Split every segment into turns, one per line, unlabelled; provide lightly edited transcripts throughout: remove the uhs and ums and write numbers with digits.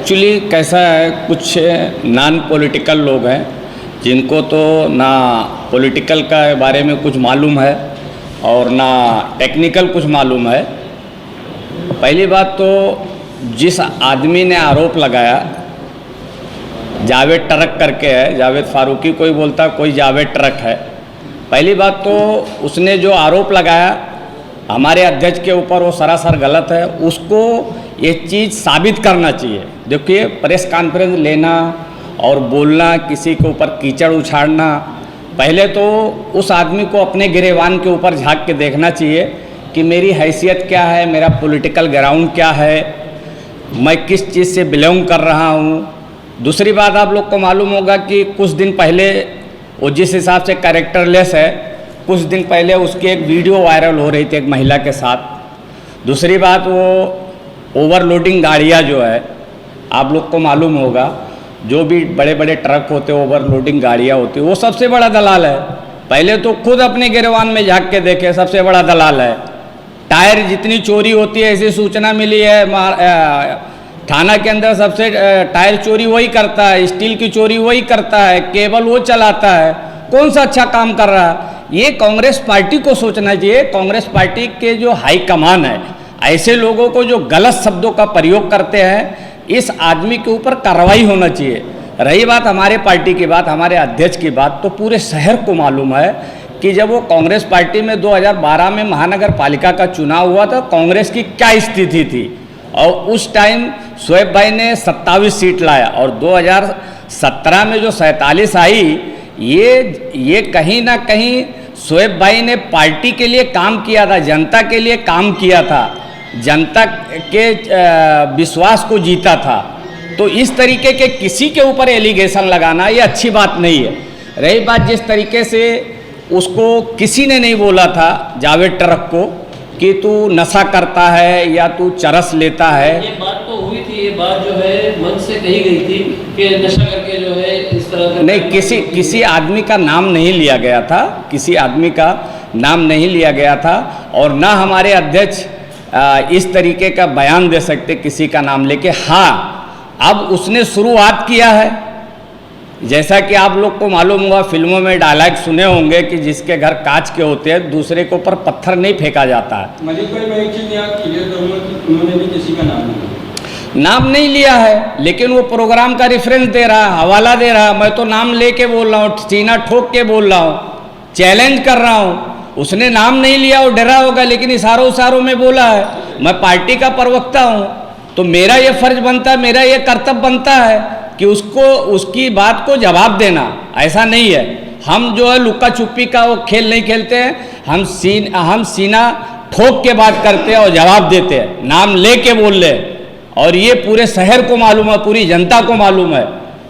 Actually कैसा है, कुछ नॉन पॉलिटिकल लोग हैं जिनको तो ना पॉलिटिकल का बारे में कुछ मालूम है और ना टेक्निकल कुछ मालूम है। पहली बात तो जिस आदमी ने आरोप लगाया, जावेद ट्रक करके है, जावेद फारूकी कोई बोलता, कोई जावेद ट्रक है। पहली बात तो उसने जो आरोप लगाया हमारे अध्यक्ष के ऊपर वो सरासर गलत है। उसको ये चीज़ साबित करना चाहिए। देखिए, प्रेस कॉन्फ्रेंस लेना और बोलना, किसी के ऊपर कीचड़ उछाड़ना, पहले तो उस आदमी को अपने गिरेबान के ऊपर झांक के देखना चाहिए कि मेरी हैसियत क्या है, मेरा पॉलिटिकल ग्राउंड क्या है, मैं किस चीज़ से बिलोंग कर रहा हूँ। दूसरी बात, आप लोग को मालूम होगा कि कुछ दिन पहले वो जिस हिसाब से कैरेक्टरलेस है, कुछ दिन पहले उसकी एक वीडियो वायरल हो रही थी एक महिला के साथ। दूसरी बात, वो ओवरलोडिंग गाड़ियाँ जो है, आप लोग को मालूम होगा, जो भी बड़े बड़े ट्रक होते हैं, ओवरलोडिंग गाड़ियाँ होती है, वो सबसे बड़ा दलाल है। पहले तो खुद अपने गिरबान में झांक के देखे, सबसे बड़ा दलाल है। टायर जितनी चोरी होती है, ऐसी सूचना मिली है थाना के अंदर, सबसे टायर चोरी वही करता है, स्टील की चोरी वही करता है, केबल वो चलाता है। कौन सा अच्छा काम कर रहा है? ये कांग्रेस पार्टी को सोचना चाहिए। कांग्रेस पार्टी के जो हाई कमान है, ऐसे लोगों को जो गलत शब्दों का प्रयोग करते हैं, इस आदमी के ऊपर कार्रवाई होना चाहिए। रही बात हमारे पार्टी की बात, हमारे अध्यक्ष की बात, तो पूरे शहर को मालूम है कि जब वो कांग्रेस पार्टी में 2012 में महानगर पालिका का चुनाव हुआ था, कांग्रेस की क्या स्थिति थी। और उस टाइम शोएब भाई ने 27 सीट लाया और 2017 में जो 47 आई, ये कहीं ना कहीं शोएब भाई ने पार्टी के लिए काम किया था, जनता के लिए काम किया था, जनता के विश्वास को जीता था। तो इस तरीके के किसी के ऊपर एलिगेशन लगाना ये अच्छी बात नहीं है। रही बात, जिस तरीके से उसको किसी ने नहीं बोला था, जावेद ट्रक को, कि तू नशा करता है या तू चरस लेता है।
ये बात तो हुई थी, ये बात जो है मन से कही गई थी कि नशा करके जो है इस तरह का
नहीं, किसी आदमी का नाम नहीं लिया गया था, किसी आदमी का नाम नहीं लिया गया था। और ना हमारे अध्यक्ष इस तरीके का बयान दे सकते किसी का नाम लेके। हाँ, अब उसने शुरुआत किया है, जैसा कि आप लोग को मालूम होगा, फिल्मों में डायलॉग सुने होंगे कि जिसके घर कांच के होते हैं, दूसरे के ऊपर पत्थर नहीं फेंका जाता है।
मलिक भाई, मैं एक चीज़ यहाँ क्लियर करूँगा कि उन्होंने भी किसी का नाम नहीं
लिया है, लेकिन वो प्रोग्राम का रेफरेंस दे रहा है, हवाला दे रहा है। मैं तो नाम लेके बोल रहा हूँ, सीना ठोक के बोल रहा हूँ, चैलेंज कर रहा हूँ। उसने नाम नहीं लिया, वो डरा होगा, लेकिन इशारों में बोला है। मैं पार्टी का प्रवक्ता हूँ, तो मेरा ये फर्ज बनता है, मेरा ये कर्तव्य बनता है कि उसको उसकी बात को जवाब देना। ऐसा नहीं है, हम जो है लुक्का छुपी का वो खेल नहीं खेलते हैं। हम सीना ठोक के बात करते हैं और जवाब देते हैं, नाम ले के बोल ले। और ये पूरे शहर को मालूम है, पूरी जनता को मालूम है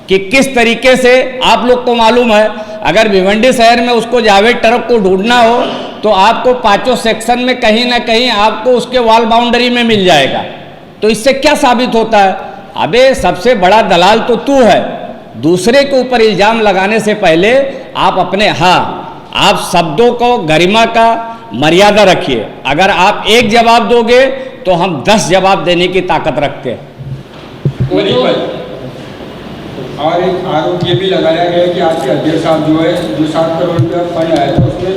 कि किस तरीके से, आप लोग को मालूम है, अगर भिवंडी शहर में उसको जावेद ट्रक को ढूंढना हो तो आपको 5 सेक्शन में कहीं ना कहीं आपको उसके वॉल बाउंड्री में मिल जाएगा। तो इससे क्या साबित होता है? अबे, सबसे बड़ा दलाल तो तू है। दूसरे के ऊपर इल्जाम लगाने से पहले आप अपने, आप शब्दों को, गरिमा का मर्यादा रखिए। अगर आप एक जवाब दोगे तो हम 10 जवाब देने की ताकत रखते हैं।
मलिक भाई, और एक आरोप ये भी लगाया गया है कि आपके अध्यक्ष साहब जो है, जो 7 करोड़ रुपया फंड आया था, उसमें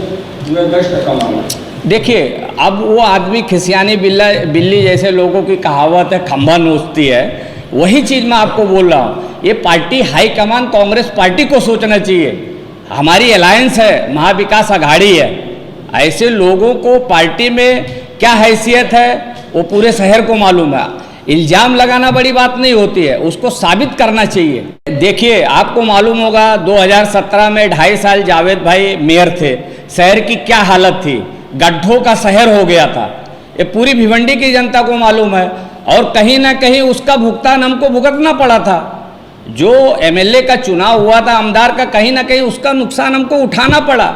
जो है 10% मांगा।
देखिए, अब वो आदमी खिसियानी बिल्ली जैसे लोगों की कहावत है, खंभा नोचती है, वही चीज़ मैं आपको बोल रहा हूँ। ये पार्टी हाईकमान कांग्रेस पार्टी को सोचना चाहिए। हमारी अलायंस है, महाविकास आघाड़ी है, ऐसे लोगों को पार्टी में क्या हैसियत है वो पूरे शहर को मालूम है। इल्ज़ाम लगाना बड़ी बात नहीं होती है, उसको साबित करना चाहिए। देखिए, आपको मालूम होगा 2017 में 2.5 साल जावेद भाई मेयर थे, शहर की क्या हालत थी, गड्ढों का शहर हो गया था। ये पूरी भिवंडी की जनता को मालूम है। और कहीं ना कहीं उसका भुगतान हमको भुगतना पड़ा था। जो एमएलए का चुनाव हुआ था, आमदार का, कहीं ना कहीं उसका नुकसान हमको उठाना पड़ा।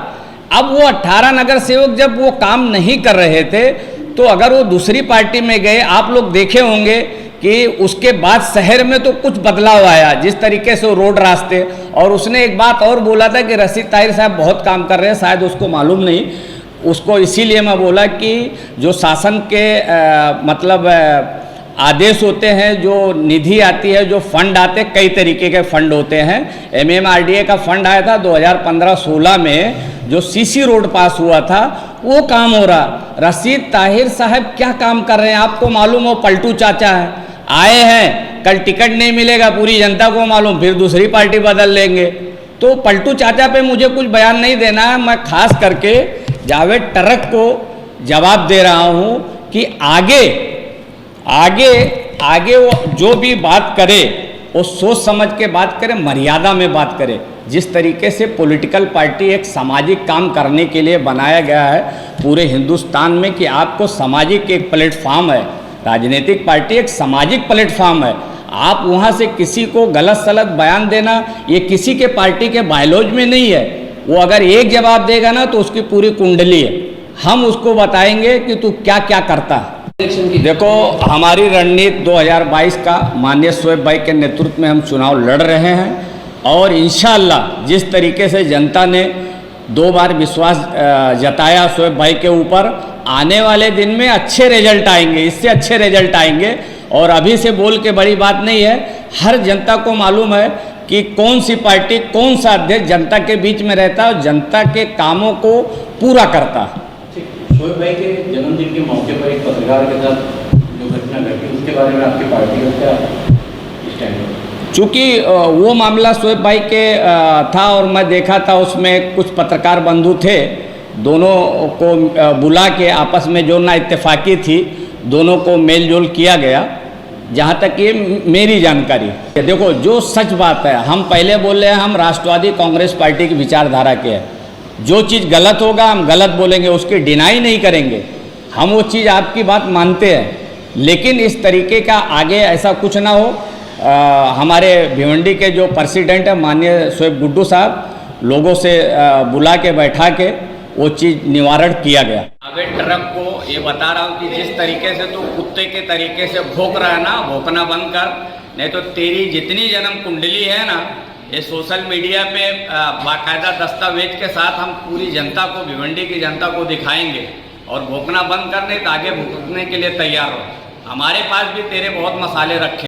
अब वो 18 नगर सेवक जब वो काम नहीं कर रहे थे, तो अगर वो दूसरी पार्टी में गए, आप लोग देखे होंगे कि उसके बाद शहर में तो कुछ बदलाव आया, जिस तरीके से वो रोड रास्ते। और उसने एक बात और बोला था कि रशीद ताहिर साहब बहुत काम कर रहे हैं, शायद उसको मालूम नहीं, उसको इसीलिए मैं बोला कि जो शासन के मतलब आदेश होते हैं, जो निधि आती है, जो फंड आते हैं, कई तरीके के फंड होते हैं। MMRDA का फंड आया था 2015-16 में, जो CC रोड पास हुआ था वो काम हो रहा। रशीद ताहिर साहब क्या काम कर रहे हैं आपको मालूम हो? पलटू चाचा है, आए हैं, कल टिकट नहीं मिलेगा, पूरी जनता को मालूम, फिर दूसरी पार्टी बदल लेंगे। तो पलटू चाचा पे मुझे कुछ बयान नहीं देना है। मैं खास करके जावेद टरक को जवाब दे रहा हूँ कि आगे वो जो भी बात करे वो सोच समझ के बात करे, मर्यादा में बात करे। जिस तरीके से पॉलिटिकल पार्टी एक सामाजिक काम करने के लिए बनाया गया है पूरे हिंदुस्तान में, कि आपको सामाजिक एक प्लेटफॉर्म है, राजनीतिक पार्टी एक सामाजिक प्लेटफॉर्म है, आप वहाँ से किसी को गलत सलत बयान देना ये किसी के पार्टी के बायलॉज में नहीं है। वो अगर एक जवाब देगा ना तो उसकी पूरी कुंडली है, हम उसको बताएंगे कि तू क्या क्या करता है। देखो, हमारी रणनीति 2022 का माननीय शोएब भाई के नेतृत्व में हम चुनाव लड़ रहे हैं, और इंशाअल्लाह जिस तरीके से जनता ने 2 बार विश्वास जताया शोएब भाई के ऊपर, आने वाले दिन में अच्छे रिजल्ट आएंगे, इससे अच्छे रिजल्ट आएंगे। और अभी से बोल के बड़ी बात नहीं है, हर जनता को मालूम है कि कौन सी पार्टी, कौन सा अध्यक्ष जनता के बीच में रहता है और जनता के कामों को पूरा करता है।
शोएब भाई के जन्मदिन के मौके पर एक पत्रकार के साथ जो घटना घटी, उसके बारे में आपकी पार्टी का क्या स्टैंड है?
चूँकि वो मामला शोएब भाई के था और मैं देखा था, उसमें कुछ पत्रकार बंधु थे, दोनों को बुला के आपस में जो ना इत्तेफाकी थी, दोनों को मेल जोल किया गया, जहाँ तक ये मेरी जानकारी। देखो, जो सच बात है, हम पहले बोल रहे हैं, हम राष्ट्रवादी कांग्रेस पार्टी की विचारधारा के हैं। जो चीज़ गलत होगा हम गलत बोलेंगे, उसकी डिनाई नहीं करेंगे, हम वो चीज़ आपकी बात मानते हैं, लेकिन इस तरीके का आगे ऐसा कुछ ना हो। हमारे भिवंडी के जो प्रेसिडेंट है माननीय शोएब गुड्डू साहब, लोगों से बुला के बैठा के वो चीज़ निवारण किया गया। जावेद टरक को ये बता रहा हूँ कि जिस तरीके से तू कुत्ते के तरीके से भौंक रहा है ना, भौंकना बंद कर, नहीं तो तेरी जितनी जन्म कुंडली है ना, ये सोशल मीडिया पे बाकायदा दस्तावेज के साथ हम पूरी जनता को, भिवंडी की जनता को दिखाएंगे। और भौंकना बंद करने तो आगे भुगतने के लिए तैयार हो। हमारे पास भी तेरे बहुत मसाले रखे।